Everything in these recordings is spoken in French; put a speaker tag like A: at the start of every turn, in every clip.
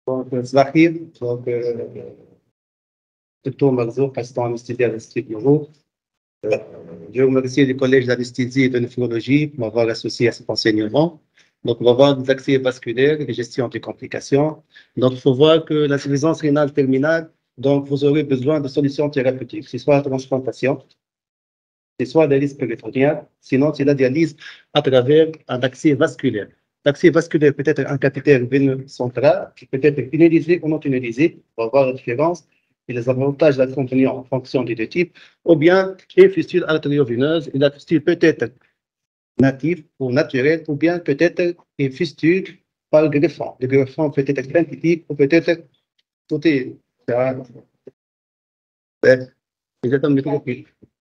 A: Donc, Zahir, donc, Dr Marzouk, assistant anesthésie à l'Institut Bureau. Je remercie le Collège d'anesthésie et de néphrologie pour m'avoir associé à cet enseignement. Donc, on va voir des accès vasculaires et gestion des complications. Donc, il faut voir que l'insuffisance rénale terminale, donc, vous aurez besoin de solutions thérapeutiques. C'est soit la transplantation, c'est soit la dialyse périphérienne, sinon c'est la dialyse à travers un accès vasculaire. L'accès vasculaire peut être un cathéter veineux central, qui peut être tunnalisé ou non tunnalisé, on va voir la différence et les avantages et les inconvénients en fonction des deux types, ou bien une fistule artério-veineuse, et la fistule peut être native ou naturelle, ou bien peut-être une fistule par greffon. Le greffon peut être synthétique ou peut être tout est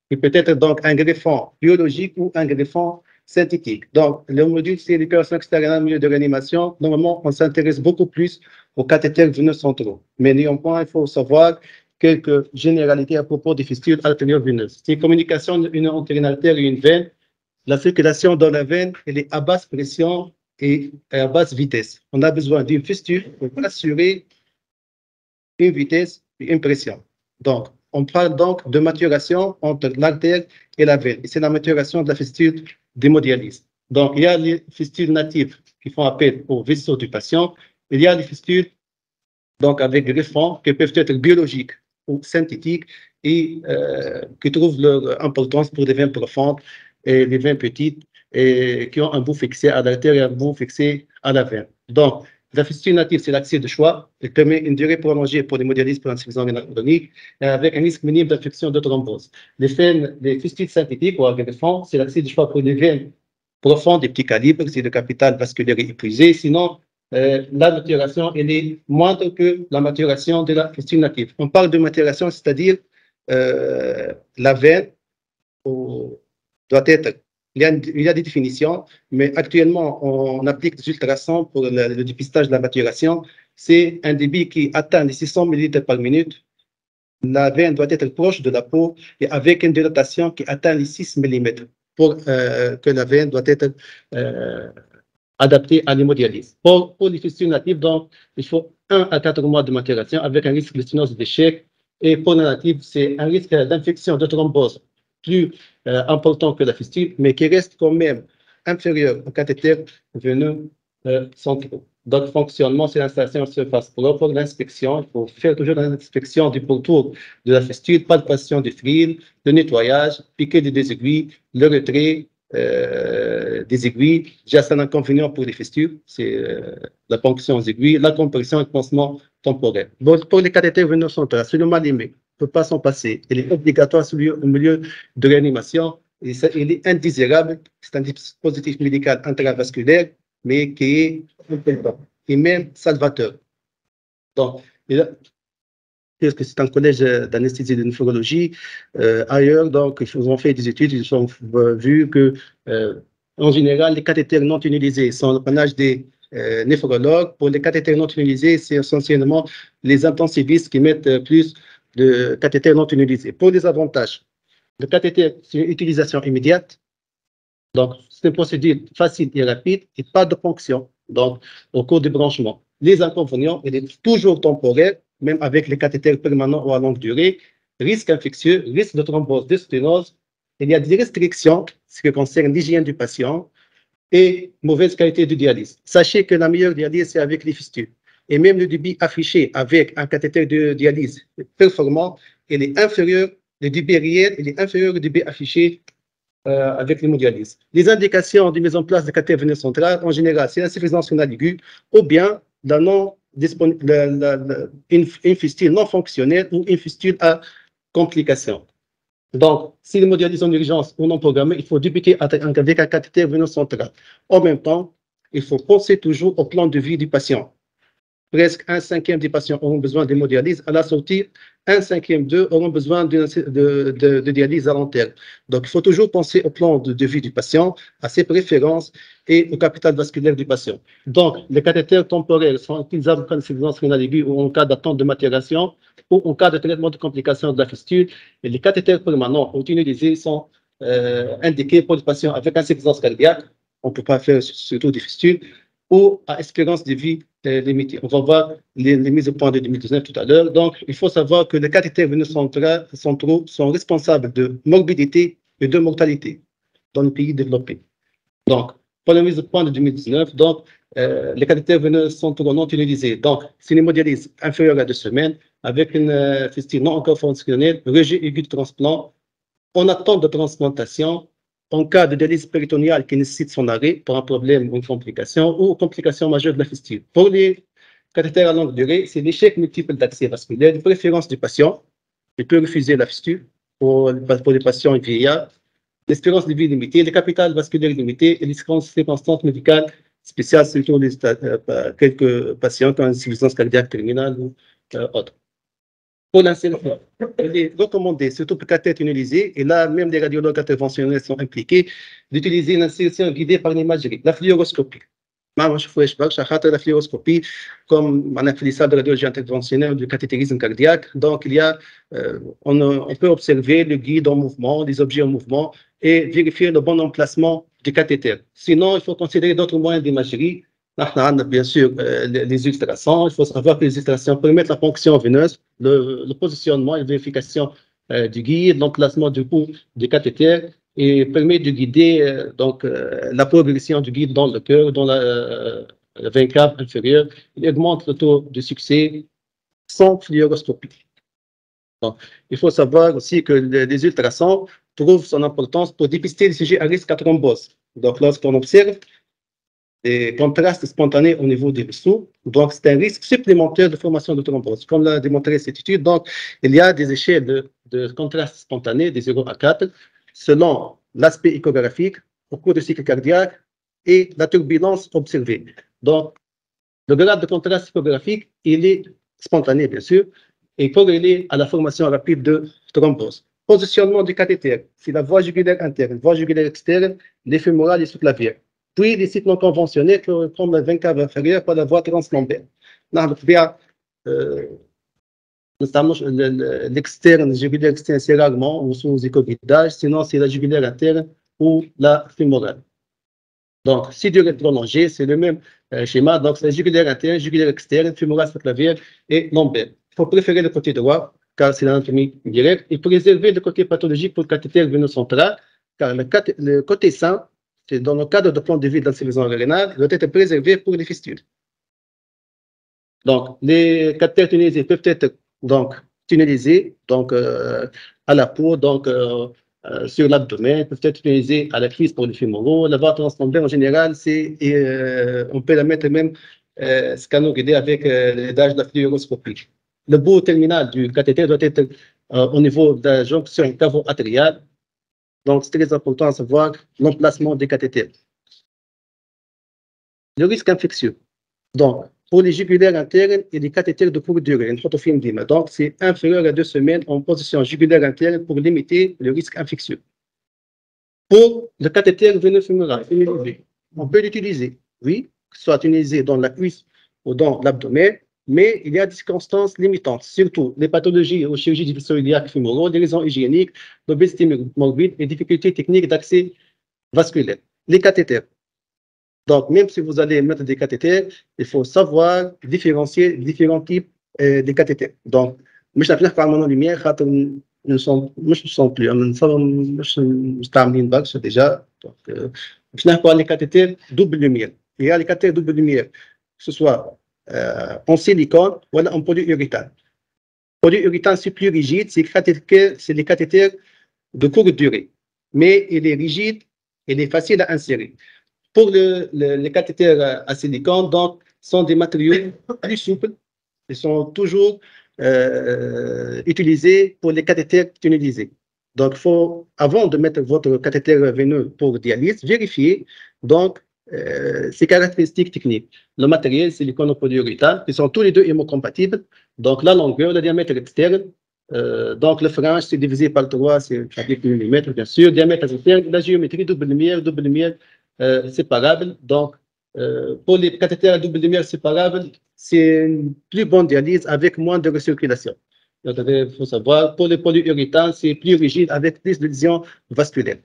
A: et peut-être donc un greffon biologique ou un greffon synthétique. Donc, le module, c'est l'opération extérieure en milieu de réanimation. Normalement, on s'intéresse beaucoup plus aux cathéters veineux centraux. Mais néanmoins, il faut savoir quelques généralités à propos des fistules artério-veineuses. C'est une communication entre une artère et une veine. La circulation dans la veine, elle est à basse pression et à basse vitesse. On a besoin d'une fistule pour assurer une vitesse et une pression. Donc, on parle donc de maturation entre l'artère et la veine. Et c'est la maturation de la fistule d'hémodialyse. Donc, il y a les fistules natives qui font appel au vaisseau du patient. Il y a les fistules donc, avec greffons qui peuvent être biologiques ou synthétiques et qui trouvent leur importance pour des veines profondes et des veines petites et qui ont un bout fixé à l'artère et un bout fixé à la veine. Donc, la fistule native, c'est l'accès de choix. Elle permet une durée prolongée pour l'hémodialyse pour l'insuffisance rénale chronique avec un risque minime d'infection de thrombose. Les fistules synthétiques ou à greffons, c'est l'accès de choix pour les veines profondes et petits calibres, si le capital vasculaire est épuisé. Sinon, la maturation, elle est moindre que la maturation de la fistule native. On parle de maturation, c'est-à-dire la veine doit être. Il y a des définitions, mais actuellement, on applique des ultrasons pour le dépistage de la maturation. C'est un débit qui atteint les 600 ml par minute. La veine doit être proche de la peau et avec une dilatation qui atteint les 6 mm pour que la veine doit être adaptée à l'hémodialyse. Pour les fistules natives, donc, il faut 1 à 4 mois de maturation avec un risque de sténose d'échec. Et pour la native, c'est un risque d'infection de thrombose plus important que la fistule, mais qui reste quand même inférieur au cathéter veineux centraux. Donc, fonctionnement, c'est l'installation de surface propre, l'inspection. Il faut faire toujours l'inspection du pourtour de la fistule, palpation du fil, le nettoyage, piquer des aiguilles, le retrait des aiguilles. Déjà, c'est un inconvénient pour les fistules, c'est la ponction aux aiguilles, la compression et le pansement temporaire. Donc, pour les cathéters veineux centraux, c'est le mal aimé. Ne peut pas s'en passer. Il est obligatoire au milieu de réanimation. Il est indésirable. C'est un dispositif médical intravasculaire, mais qui est important et même salvateur. Donc, puisque c'est un collège d'anesthésie et de néphrologie, ailleurs, donc, ils ont fait des études, ils ont vu que, en général, les cathéters non tunnalisés sont l'apanage des néphrologues. Pour les cathéters non tunnalisés, c'est essentiellement les intensivistes qui mettent plus de cathéters non tunnalisés. Pour les avantages, le cathéter, c'est une utilisation immédiate. Donc, c'est une procédure facile et rapide et pas de ponction, donc, au cours du branchement. Les inconvénients, il est toujours temporaire, même avec les cathéters permanents ou à longue durée. Risque infectieux, risque de thrombose, de sténose. Il y a des restrictions, ce qui concerne l'hygiène du patient et mauvaise qualité de dialyse. Sachez que la meilleure dialyse, c'est avec les fistules. Et même le débit affiché avec un cathéter de dialyse performant, il est inférieur, le débit réel, il est inférieur au débit affiché avec l'hémodialyse. Les indications de mise en place de cathéter veineux central, en général, c'est l'insuffisance rénale aiguë ou bien une fistule non fonctionnelle ou une fistule à complications. Donc, si l'hémodialyse en urgence ou non programmée, il faut débuter avec un cathéter veineux central. En même temps, il faut penser toujours au plan de vie du patient. Presque 1/5 des patients auront besoin d'hémodialyse. À la sortie, 1/5 d'eux auront besoin de dialyse à long terme. Donc, il faut toujours penser au plan de vie du patient, à ses préférences et au capital vasculaire du patient. Donc, les cathéters temporaires sont utilisables en insuffisance rénale aiguë ou en cas d'attente de maturation ou en cas de traitement de complications de la fistule. Et les cathéters permanents ou utilisés sont indiqués pour les patients avec insuffisance cardiaque. On ne peut pas faire surtout des fistules ou à espérance de vie limitée. On va voir les mises au point de 2019 tout à l'heure. Donc, il faut savoir que les cathéters veineux centraux sont responsables de morbidité et de mortalité dans les pays développés. Donc, pour la mise au point de 2019, donc, les cathéters veineux centraux non tunnelisés, donc, c'est une hémodialyse inférieure à 2 semaines, avec une fistule non encore fonctionnelle, rejet aigu de transplant, en attente de transplantation, en cas de dialyse péritoniale qui nécessite son arrêt pour un problème ou une complication, ou complication majeure de la fistule. Pour les cathéters à longue durée, c'est l'échec multiple d'accès vasculaire, de préférence du patient. Il peut refuser la fistule pour les patients vieillards, l'espérance de vie limitée, le capital vasculaire limité et les circonstances médicales spéciales, surtout quelques patients qui ont une insuffisance cardiaque terminale ou autre. Pour l'insertion, il est recommandé, surtout pour cathéter tunneliser, et là, même les radiologues interventionnels sont impliqués, d'utiliser une insertion guidée par l'imagerie, la fluoroscopie. La fluoroscopie, comme on a fait ça de radiologie interventionnelle, du cathétérisme cardiaque. Donc, on peut observer le guide en mouvement, les objets en mouvement, et vérifier le bon emplacement du cathéter. Sinon, il faut considérer d'autres moyens d'imagerie. Bien sûr, les ultrasons. Il faut savoir que les ultrasons permettent la ponction veineuse, le positionnement et la vérification du guide, l'emplacement du bout du cathéter et permet de guider la progression du guide dans le cœur, dans la veine cave inférieure. Il augmente le taux de succès sans fluoroscopie. Donc, il faut savoir aussi que les ultrasons trouvent son importance pour dépister les sujets à risque à thrombose. Donc, lorsqu'on observe des contrastes spontanés au niveau des vaisseaux, donc c'est un risque supplémentaire de formation de thrombose. Comme l'a démontré cette étude, donc il y a des échelles de contrastes spontanés, des 0 à 4, selon l'aspect échographique au cours du cycle cardiaque et la turbulence observée. Donc, le grade de contraste échographique, il est spontané, bien sûr, et corrélé à la formation rapide de thrombose. Positionnement du cathéter, c'est la voie jugulaire interne, voie jugulaire externe, les fémorales et sous-clavières. Puis les sites non conventionnels comme la veine cave inférieure par la voie translombaire. L'externe, jugulaire externe, c'est rarement ou sous éco-guidage, sinon c'est la jugulaire interne ou la fémorale. Donc, si durée prolongée, c'est le même schéma. Donc, c'est la jugulaire interne, jugulaire externe, fémorale, sous-clavière et lombaire. Il faut préférer le côté droit, car c'est l'anatomie directe, et pour réserver le côté pathologique pour le cathéter veineux central, car le côté sain, c'est dans le cadre de plan de vie d'insuffisance rénale, doit être préservé pour les fistules. Donc, les cathéters tunnelisés peuvent être tunnelisés à la peau, sur l'abdomen, peuvent être tunnelisés à la cuisse pour les fémoraux. La voie translombaire, en général, on peut la mettre même scano-guidée avec l'aidage de la fluoroscopie. Le bout terminal du cathéter doit être au niveau de la jonction cavo-atriale. Donc, c'est très important à savoir l'emplacement des cathéters. Le risque infectieux. Donc, pour les jugulaires internes et les cathéters de courte durée, une photofilm d'IMA. Donc, c'est inférieur à 2 semaines en position jugulaire interne pour limiter le risque infectieux. Pour le cathéter veineux fémoral, on peut l'utiliser, oui, que ce soit utilisé dans la cuisse ou dans l'abdomen, mais il y a des circonstances limitantes, surtout les pathologies aux chirurgies du vaisseau iliaque fémoraux, des raisons hygiéniques, l'obésité morbide et difficultés techniques d'accès vasculaire. Les cathéters. Donc, même si vous allez mettre des cathéters, il faut savoir différencier différents types de cathéters. Donc, مش نعرف lumière, ne sont plus, déjà. Donc, les cathéters double lumière. Il y a les cathéters double lumière, que ce soit en silicone ou en polyuréthane. Polyuréthane, c'est plus rigide, c'est les cathéters de courte durée. Mais il est rigide, il est facile à insérer. Pour les cathéters à silicone, donc, sont des matériaux plus souples. Ils sont toujours utilisés pour les cathéters tunnelisés. Donc, avant de mettre votre cathéter veineux pour dialyse, vérifier ses caractéristiques techniques. Le matériel silicone ou polyuréthane, qui sont tous les deux hémocompatibles. Donc, la longueur, le diamètre externe. Donc, le frange, c'est divisé par 3, c'est 4 mm, bien sûr. Diamètre interne, la géométrie, double lumière séparable. Donc, pour les cathéters à double lumière séparable, c'est une plus bonne dialyse avec moins de recirculation. Donc, il faut savoir, pour les polyuréthanes, c'est plus rigide avec plus de lésions vasculaires.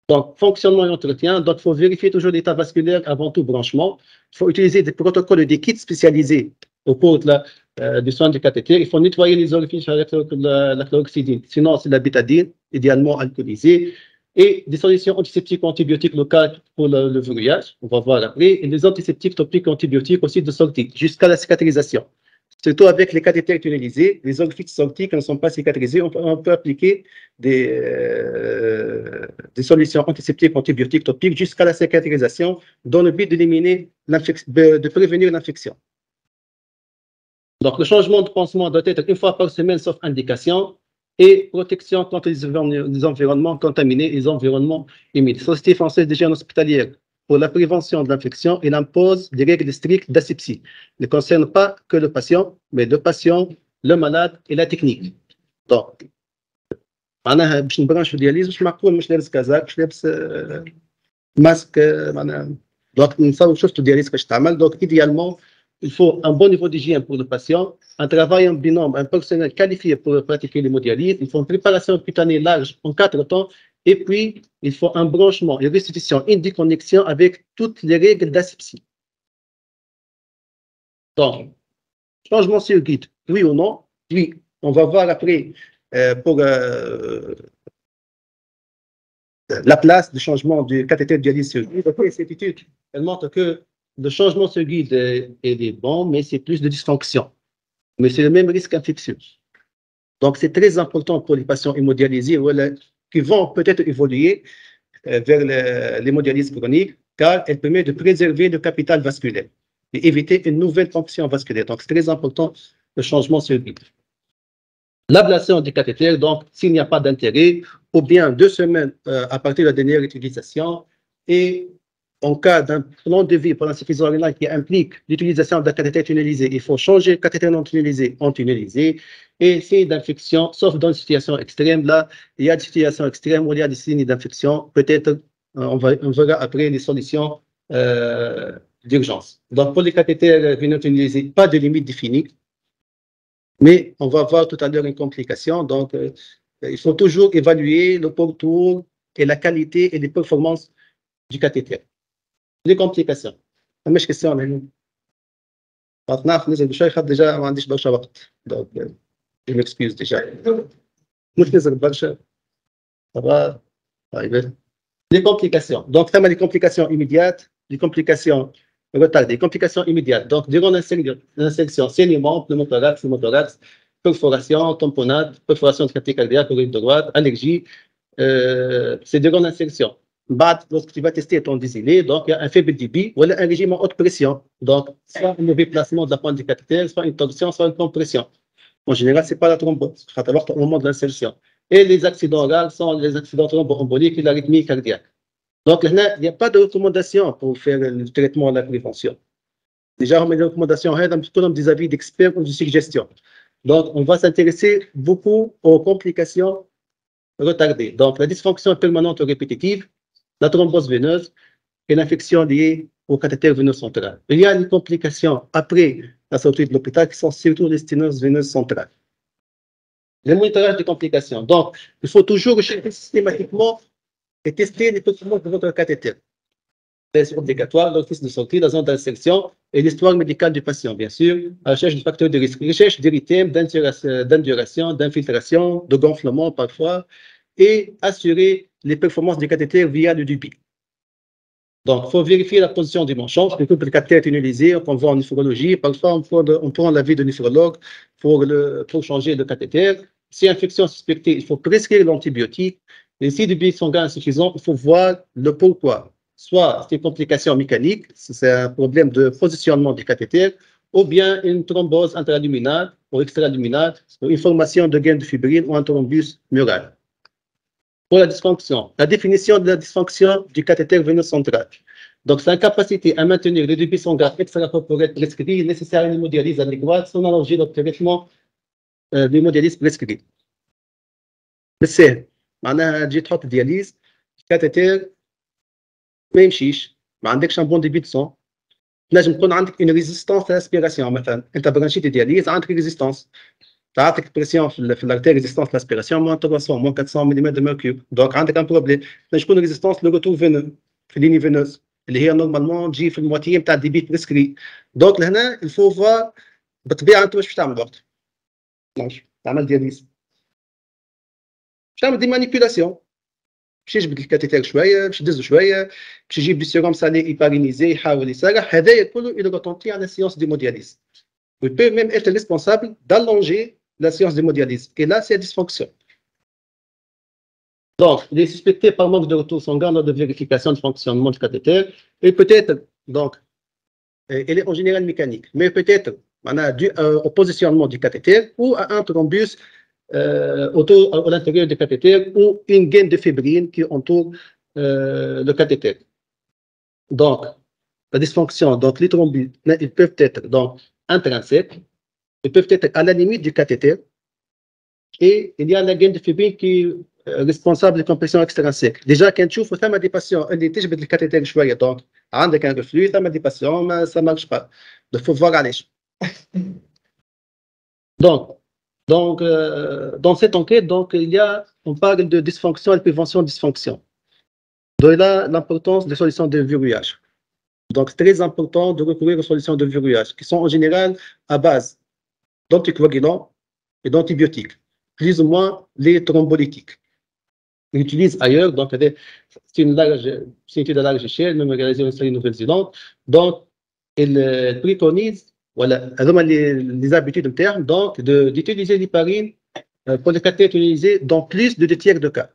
A: Donc, fonctionnement et entretien. Donc, il faut vérifier toujours l'état vasculaire avant tout branchement. Il faut utiliser des protocoles et des kits spécialisés au cours du soin du cathéter. Il faut nettoyer les orifices avec la chlorhexidine. Sinon, c'est la bétadine, idéalement alcoolisée. Et des solutions antiseptiques antibiotiques locales pour le verrouillage. On va voir après. Et des antiseptiques topiques antibiotiques aussi de sortie jusqu'à la cicatrisation. Surtout avec les cathéters tunnelisés, les orifices sortis qui ne sont pas cicatrisés, on peut appliquer des solutions antiseptiques antibiotiques topiques jusqu'à la cicatrisation dans le but d'éliminer de prévenir l'infection. Donc, le changement de pansement doit être une fois par semaine, sauf indication, et protection contre les environnements contaminés et les environnements humides. La Société française d'hygiène hospitalière pour la prévention de l'infection, il impose des règles strictes d'asepsie. Ne concerne pas que le patient, mais le patient, le malade et la technique. Donc, معناها باش نبرانشو دياليز مش معقول مش لابس كازاك مش لابس ماسك معناها دونك نصور شفتوا دياليز كيفاش تعمل دونك idéalement il faut un bon niveau d'hygiène pour le patient, un travail en binôme, un personnel qualifié pour pratiquer l'hémodialyse, il faut une préparation cutanée large en 4 temps, et puis il faut un branchement, une restitution, une déconnexion avec toutes les règles d'asepsie. Donc, changement sur guide, oui ou non? Oui, on va voir après pour la place du changement du cathéter de dialyse sur guide. Après, cette étude, elle montre que le changement sur guide est bon, mais c'est plus de dysfonction. Mais c'est le même risque infectieux. Donc, c'est très important pour les patients hémodialysés qui vont peut-être évoluer vers l'hémodialyse chronique, car elle permet de préserver le capital vasculaire et éviter une nouvelle tension vasculaire. Donc, c'est très important le changement sur guide. L'ablation du cathéter, donc, s'il n'y a pas d'intérêt, ou bien 2 semaines à partir de la dernière utilisation, et en cas d'un plan de vie pour l'insuffisance rénale qui implique l'utilisation d'un cathéter tunnelisé, il faut changer le cathéter non tunnelisé en tunnelisé. Et s'il y a d'infection, sauf dans une situation extrême, là, il y a des situations extrêmes où il y a des signes d'infection. Peut-être, on verra après les solutions d'urgence. Donc, pour les cathéters non tunnelisés, pas de limite définie. Mais on va voir tout à l'heure une complication. Donc, il faut toujours évaluer le pourtour et la qualité et les performances du cathéter. Les complications. مش question يعني نعرف نزل بشوي خد ديجا ما عنديش برشا وقت دونك je m'excuse déjà مش نزل برشا طبعا طيب les complications donc ثم les complications immédiates les complications retardées les complications immédiates donc durant l'insertion saignement pneumothorax perforation tamponnade perforation de cavité cardiaque oreille droite allergie c'est durant l'insertion. Lorsque tu vas tester ton désiré, donc il y a un faible débit ou un régime en haute pression. Donc, soit un mauvais placement de la pointe du cathéter, soit une torsion, soit une compression. En général, ce n'est pas la thrombose, ça va avoir au moment de l'insertion. Et les accidents rares sont les accidents thromboemboliques et l'arythmie cardiaque. Donc, il n'y a pas de recommandation pour faire le traitement de la prévention. Déjà, on met des recommandations comme des avis d'experts ou de suggestions. Donc, on va s'intéresser beaucoup aux complications retardées. Donc, la dysfonction permanente ou répétitive, la thrombose veineuse et l'infection liée au cathéter veineux central. Il y a des complications après la sortie de l'hôpital qui sont surtout les sténoses veineuses centrales. Le monitorage des complications. Donc, il faut toujours rechercher systématiquement et tester les performances de votre cathéter. C'est obligatoire, l'office de sortie, la zone d'insertion et l'histoire médicale du patient, bien sûr, à la recherche du facteur de risque. Recherche d'érythème, d'induration, d'infiltration, de gonflement parfois, et assurer les performances du cathéter via le débit. Donc, il faut vérifier la position du manchon, surtout que le cathéter est tunnelisé, on voit en néphrologie, parfois on prend l'avis de néphrologue pour changer le cathéter. Si infection suspectée, il faut prescrire l'antibiotique, et si le débit sanguin insuffisant, il faut voir le pourquoi. Soit c'est une complication mécanique, c'est un problème de positionnement du cathéter, ou bien une thrombose intraluminale ou extraluminale, une formation de gain de fibrine ou un thrombus mural. Pour la dysfonction, la définition de la dysfonction du cathéter veineux central. Donc, c'est l'incapacité à maintenir le débit sanguin extracorporel prescrit nécessaire à une hémodialyse adéquate sans analogie de traitement de l'hémodialyse prescrit. بالسهل معناها تجي تحط دياليز كاتيتير ما يمشيش ما عندكش ان بون ديبي دو سون تنجم تكون عندك اون ريزيستانس لاسبيراسيون مثلا انت برانشيت دياليز عندك ريزيستانس تعطيك بريسيون في الارتير ريزيستانس لاسبيراسيون moins 300 moins 400 ملم de mercure. Donc عندك ان بروبليم. تكون ريزيستانس لو روتور فينو في ليني فينوز اللي هي نورمالمون تجي في المواتيه نتاع الدي بي بريسكري. دونك لهنا الفو فوا بالطبيعه انت واش باش تعمل وقت؟ ماشي تعمل دياليز، باش تعمل دي مانيبيولاسيون، باش يجبد الكاتيتير شويه، باش يدز شويه، باش يجيب دي سيروم سالي يبارينيزي، يحاول يسرح. هذايا كله il retentit à la séance d'hémodialyse. Il peut même être responsable d'allonger la séance d'hémodialyse. Et là, c'est dysfonction. Donc, il est suspecté par manque de retour sanguin lors de vérification de fonctionnement du cathéter. Et peut-être, donc, elle est en général mécanique, mais peut-être dû au positionnement du cathéter ou à un thrombus à l'intérieur du cathéter ou une gaine de fibrine qui entoure le cathéter. Donc, la dysfonction, donc les thrombus, ils peuvent être donc intrinsèques, ils peuvent être à la limite du cathéter, et il y a la gaine de fibrine qui est responsable des compressions extrinsèques. Déjà, quand tu vois des patients, ils تجبد الكاتيتير شوية, donc عندك un reflux, des patients, mais ça ne marche pas. Il faut voir à l'échelle. Donc, dans cette enquête, donc, on parle de dysfonction et de prévention de dysfonction. Donc là, l'importance des solutions de verrouillage. Donc, c'est très important de recourir aux solutions de verrouillage qui sont en général à base d'anticoagulants et d'antibiotiques, plus ou moins les thrombolytiques. On utilise ailleurs, donc c'est une étude à large échelle, même réalisée en Nouvelle-Zélande. Donc, il préconise, voilà, les habitudes internes, donc d'utiliser l'héparine pour les cathéters tunnelisés dans plus de 2 tiers de cas,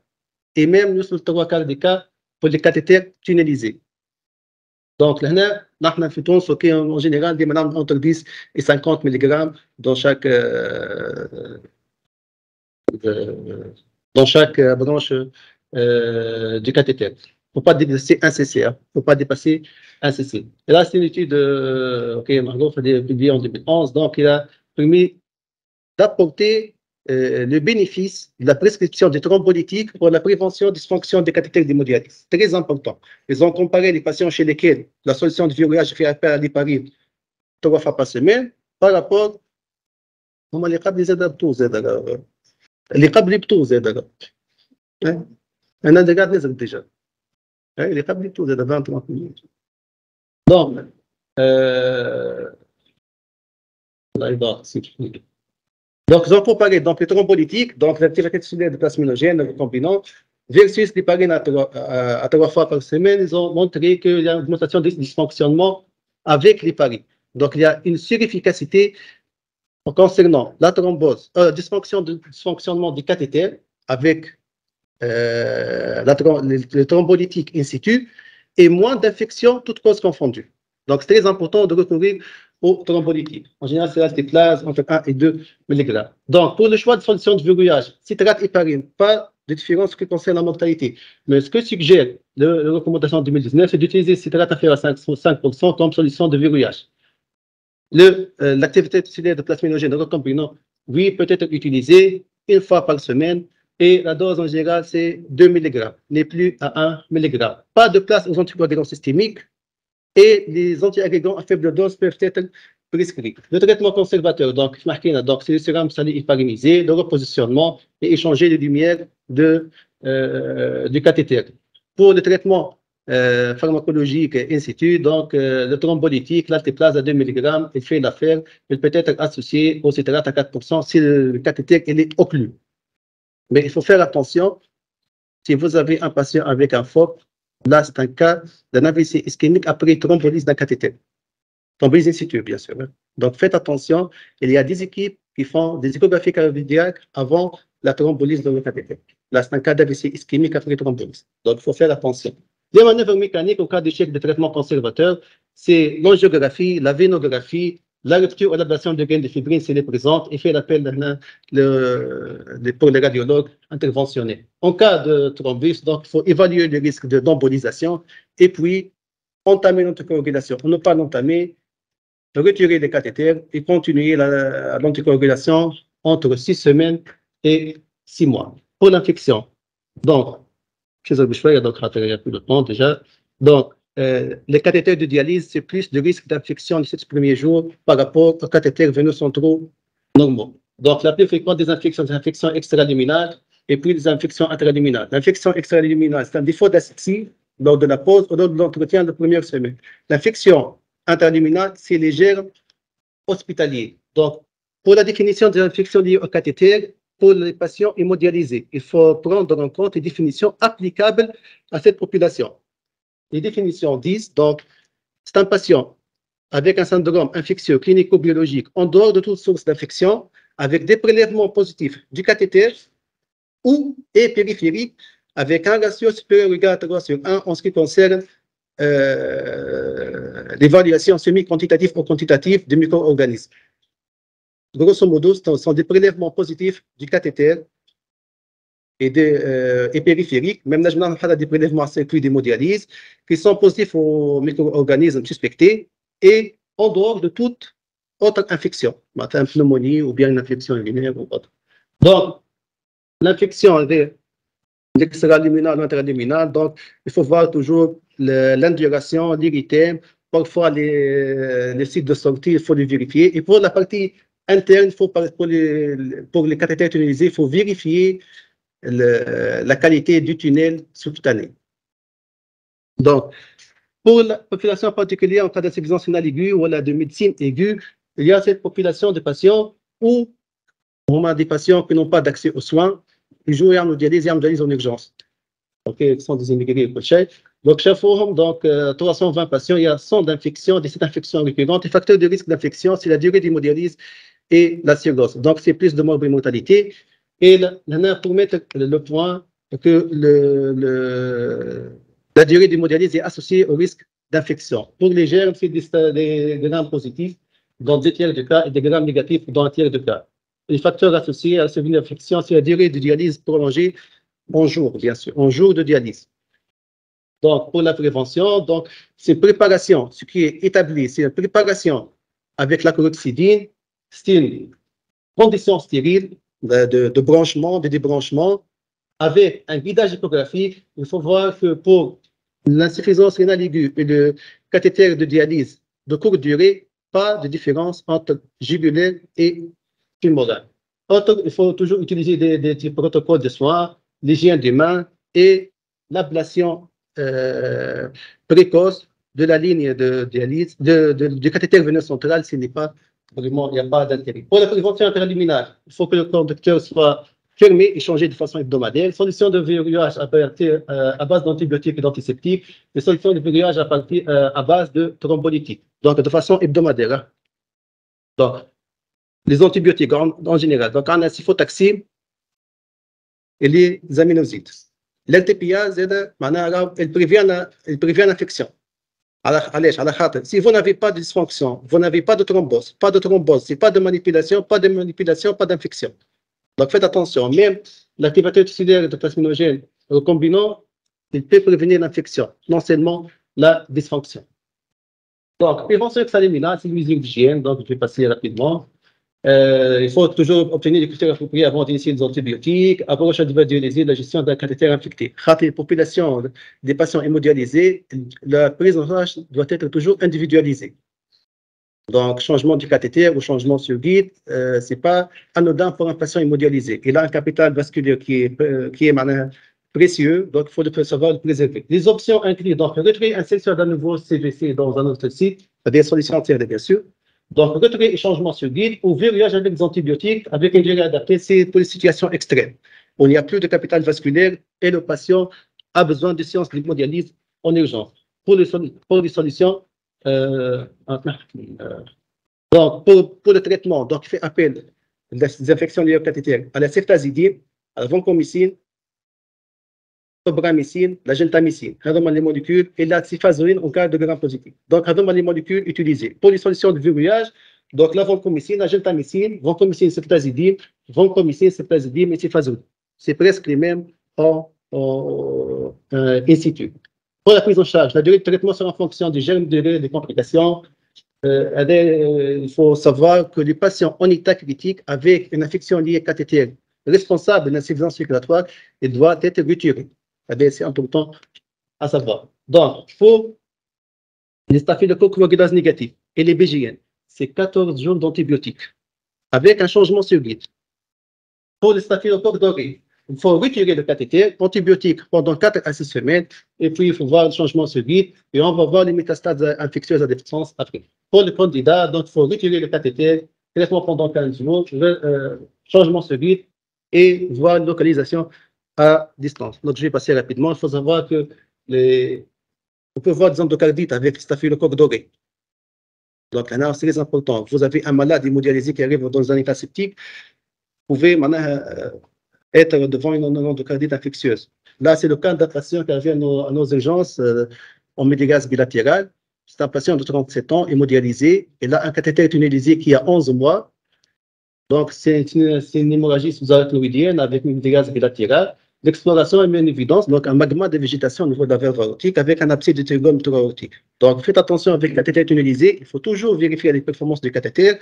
A: et même nous, sur le 3 quarts des cas pour les cathéters tunnelisés. Donc, là, nous avons en général des mélanges entre 10 et 50 mg dans chaque branche du cathéter. Il ne faut pas dépasser 1 cc. Il ne faut pas dépasser 1 cc. Et là, c'est une étude Margot a publiée en 2011. Donc, il a permis d'apporter le bénéfice de la prescription des thrombolytiques pour la prévention des dysfonctions des cathéters d'hémodialyse. Très important. Ils ont comparé les patients chez lesquels la solution de verrouillage fait appel à l'héparine 3 fois par semaine par rapport aux les adaptoses. اللي قبل يبطوز هذا انا قاعد نزل ديجا اللي قبل يبطوز هذا 20 30 دونك الله يبارك فيك. Donc, ils ont comparé donc, les thrombolytiques, donc l'activité cellulaire de plasminogène recombinant, versus l'héparine à 3 fois par semaine. Ils ont montré qu'il y a une augmentation des dysfonctionnements avec l'héparine. Donc, il y a une surefficacité concernant la thrombose, dysfonctionnement du cathéter avec les thrombolytiques in situ et moins d'infections, toutes causes confondues. Donc, c'est très important de recourir aux thrombolytiques. En général, c'est l'altéplase entre 1 et 2 mg. Donc, pour le choix de solution de verrouillage, citrate héparine, pas de différence qui concerne la mortalité. Mais ce que suggère la recommandation 2019, c'est d'utiliser citrate inférieur à 5% comme solution de verrouillage. L'activité cellulaire de plasminogène recombinant, oui, peut être utilisée 1 fois par semaine et la dose en général, c'est 2 mg, n'est plus à 1 mg. Pas de place aux anticoagulants systémiques et les antiagrégants à faible dose peuvent être prescrits. Le traitement conservateur, donc c'est le sérum salé héparinisé, le repositionnement et échanger les lumières du cathéter. Pour le traitement pharmacologique in situ, donc le thrombolytique, l'altéplase à 2 mg, il fait l'affaire, il peut être associé au citrate à 4% si le cathéter est occlus. Mais il faut faire attention, si vous avez un patient avec un FOP, là c'est un cas d'un AVC ischémique après thrombolyse d'un cathéter. Thrombolyse in situ, bien sûr. Donc faites attention, il y a des équipes qui font des échographies cardiaques avant la thrombolyse dans le cathéter. Là c'est un cas d'AVC ischémique après thrombolyse. Donc il faut faire attention. Les manœuvres mécaniques au cas d'échec de traitement conservateur, c'est l'angiographie, la vénographie, la rupture ou l'ablation de gaine de fibrine s'il est présente et fait l'appel pour les radiologues interventionnels. En cas de thrombus, donc il faut évaluer le risque d'embolisation et puis entamer l'anticoagulation. On ne pas l'entamer, retirer les cathéters et continuer l'anticoagulation entre 6 semaines et 6 mois. Pour l'infection, donc, il y a plus de temps déjà. Donc, les cathéters de dialyse, c'est plus de risque d'infection les 7 premiers jours par rapport aux cathéters veineux centraux normaux. Donc, la plus fréquente des infections extraluminales et puis des infections intraluminales. L'infection extraluminale, c'est un défaut d'asphyxie lors de la pause ou lors de l'entretien de première semaine. L'infection intraluminale, c'est les germes hospitaliers. Donc, pour la définition des infections liées au cathéter, pour les patients hémodialysés, il faut prendre en compte les définitions applicables à cette population. Les définitions disent, donc, c'est un patient avec un syndrome infectieux clinico-biologique en dehors de toute source d'infection, avec des prélèvements positifs du cathéter ou et périphérique, avec un ratio supérieur ou égal à 3 sur 1 en ce qui concerne l'évaluation semi-quantitative ou quantitative des micro-organismes. Grosso modo, ce sont des prélèvements positifs du cathéter et périphériques, même là, je n'ai des prélèvements à circuit d'hémodialyse qui sont positifs aux micro-organismes suspectés et en dehors de toute autre infection, une pneumonie ou bien une infection urinaire ou autre. Donc, l'infection l'extraluminale ou intraluminale, donc il faut voir toujours l'induration, l'érythème, parfois les sites de sortie, il faut les vérifier. Et pour la partie interne, pour les cathéters tunnelisés, il faut vérifier la qualité du tunnel sous-cutané. Donc, pour la population particulière en cas d'insuffisance rénale aiguë ou de médecine aiguë, il y a cette population de patients où on a des patients qui n'ont pas d'accès aux soins, ils jouent en dialyse en urgence. Donc, ils sont des immigrés prochains. Donc, chaque forum, donc, 320 patients, il y a 100 d'infections, 17 infections récurrentes. Les facteurs de risque d'infection, c'est la durée d'hémodialyse et la cirrhose. Donc, c'est plus de mort et mortalité. Et pour mettre le point que la durée d'hémodialyse est associée au risque d'infection. Pour les germes, c'est des grammes positifs dans 2 tiers de cas et des grammes négatifs dans 1 tiers de cas. Les facteurs associés à cette infection, c'est la durée de dialyse prolongée en jours, bien sûr, en jours de dialyse. Donc, pour la prévention, donc, c'est préparation, ce qui est établi, c'est une préparation avec la chlorhexidine, c'est une condition stérile de branchement, de débranchement, avec un guidage échographique. Il faut voir que pour l'insuffisance rénale aiguë et le cathéter de dialyse de courte durée, pas de différence entre jugulaire et fémoral. Il faut toujours utiliser des protocoles de soins, l'hygiène des mains et l'ablation précoce de la ligne de dialyse, du cathéter veineux central s'il n'est pas vraiment, il n'y a pas d'intérêt. Pour la prévention intraluminale, il faut que le conducteur soit fermé et changé de façon hebdomadaire. Solution de verrouillage à base d'antibiotiques et d'antiseptiques, des solutions de verrouillage à base de thrombolytiques, donc de façon hebdomadaire. Hein. Donc, les antibiotiques en général. Donc, on a cifotaxime et les aminosides. L'LTPase, elle prévient l'infection. Si vous n'avez pas de dysfonction, vous n'avez pas de thrombose, c'est pas de manipulation, pas d'infection. Donc, faites attention. Même l'activateur tissulaire de plasminogène recombinant, il peut prévenir l'infection, non seulement la dysfonction. Donc, prévention extraluminale, c'est une mesure d'hygiène, donc je vais passer rapidement. Il faut toujours obtenir des critères appropriés avant d'initier des antibiotiques, approche individualisée de la gestion d'un cathéter infecté. Quand les populations des patients hémodialysés, la prise en charge doit être toujours individualisée. Donc, changement du cathéter ou changement sur guide, ce n'est pas anodin pour un patient hémodialysé. Il a un capital vasculaire qui est précieux, donc il faut savoir le préserver. Les options incluent donc retrait, insertion d'un nouveau CVC dans un autre site, des solutions entières, bien sûr. Donc, retrait et changement sur guide ou verrouillage avec des antibiotiques avec une durée adaptée, c'est pour les situations extrêmes. On n'y a plus de capital vasculaire et le patient a besoin de séances d'hémodialyse en urgence. Pour les solutions, donc, pour le traitement, donc, il fait appel des infections liées au cathéter à la ceftazidime, à la vancomycine, tobramycine, la gentamicine, les molécules, et la cifazoline en cas de gram positif. Donc, les molécules utilisées. Pour les solutions de verrouillage, donc la vancomycine, la gentamicine, vancomycine, ceftazidime, et cifazoline. C'est presque les mêmes in situ. Pour la prise en charge, la durée de traitement sera en fonction du germe, des complications. Il faut savoir que les patients en état critique avec une infection liée cathéter responsable de l'insuffisance circulatoire, il doit être retiré. C'est important à savoir. Donc, pour les staphylocoques coagulase négatifs et les BGN, c'est 14 jours d'antibiotiques. avec un changement sur guide. Pour le staphylocoque doré, il faut retirer le cathéter, antibiotique pendant 4 à 6 semaines, et puis il faut voir le changement sur guide, et on va voir les métastases infectieuses à distance après. Pour le candidat, donc il faut retirer le cathéter, traitement pendant 15 jours, changement sur guide, et voir localisation à distance. Donc je vais passer rapidement. Il faut savoir que on peut voir des endocardites avec staphylocoque doré. Donc, là, c'est très important. Vous avez un malade hémodialysé qui arrive dans un état septique, vous pouvez être devant une endocardite infectieuse. Là, c'est le cas d'un patient qui arrive à nos urgences en médégase bilatérale. C'est un patient de 37 ans, hémodialysé. Et là, un cathéter tunnellisé qui a 11 mois. Donc, c'est une hémorragie sous-arachnoïdienne avec une médégase bilatérale. L'exploration est mise en évidence, donc un magma de végétation au niveau de la valve aortique avec un abcès de trigone thoracique. Donc, faites attention avec le cathéter tunnelisé. Il faut toujours vérifier les performances du cathéter.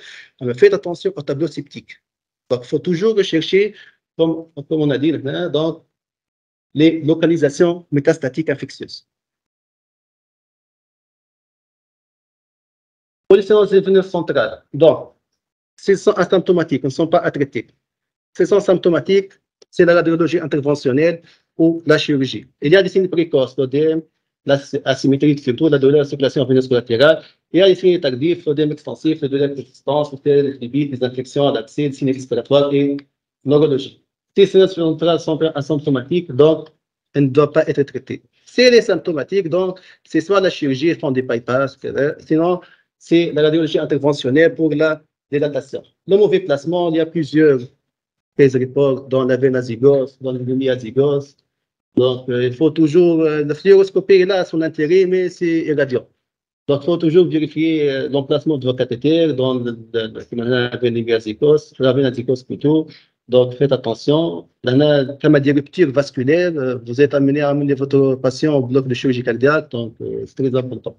A: Faites attention au tableau septique. Donc, il faut toujours rechercher, comme on a dit, donc, les localisations métastatiques infectieuses. Pour les séances vénères centrales, donc, s'ils sont asymptomatiques, ne sont pas à traiter. S'ils sont symptomatiques, c'est la radiologie interventionnelle ou la chirurgie. Il y a des signes précoces, l'œdème, l'asymétrie surtout, la douleur, la circulation veineuse collatérale. Il y a des signes tardifs, l'œdème extensif, la douleur de persistance, les infections, l'abcès, les signes respiratoires et neurologie. Si les signes centrales sont asymptomatiques, donc, elles ne doivent pas être traitées. Si elles sont symptomatiques, donc, c'est soit la chirurgie, ils font des bypass, sinon, c'est la radiologie interventionnelle pour la dilatation. Le mauvais placement, il y a plusieurs reports dans la veine azygose, dans le azygose. Donc, il faut toujours, la fluoroscopie est là à son intérêt, mais c'est irradiant. Donc, il faut toujours vérifier l'emplacement de votre cathéter dans la veine azygose, la veine azygose plutôt. Donc, faites attention. Quand il y a des ruptures vasculaires, vous êtes amené à amener votre patient au bloc de chirurgie cardiaque, donc c'est très important.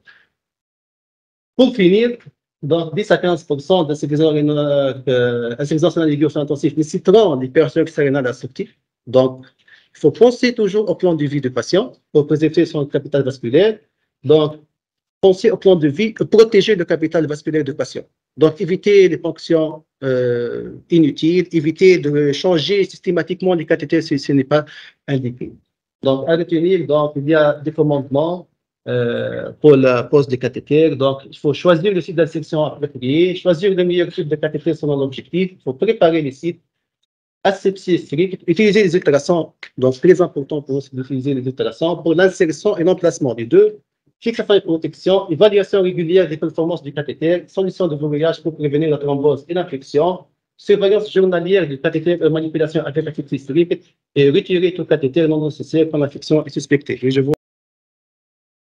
A: Pour finir, donc 10 à 15% d'insuffisance rénale aiguë intensif nécessiteront l'hypersurface rénale aseptique. Donc, il faut penser toujours au plan de vie du patient pour préserver son capital vasculaire. Donc, penser au plan de vie pour protéger le capital vasculaire du patient. Donc, éviter les ponctions inutiles, éviter de changer systématiquement les cathéters si ce n'est pas indiqué. Donc, à retenir, donc, il y a des commandements pour la pose des cathéters. Donc, il faut choisir le site d'insertion approprié, choisir le meilleur type de cathéter selon l'objectif. Il faut préparer les sites, asepsie stricte, utiliser les ultrasons. Donc, très important pour nous d'utiliser les ultrasons pour l'insertion et l'emplacement des deux. Fixation et protection, évaluation régulière des performances du cathéter, solution de verrouillage pour prévenir la thrombose et l'infection, surveillance journalière du cathéter et manipulation avec asepsie stricte et retirer tout cathéter non nécessaire quand l'infection est suspectée. Et je vous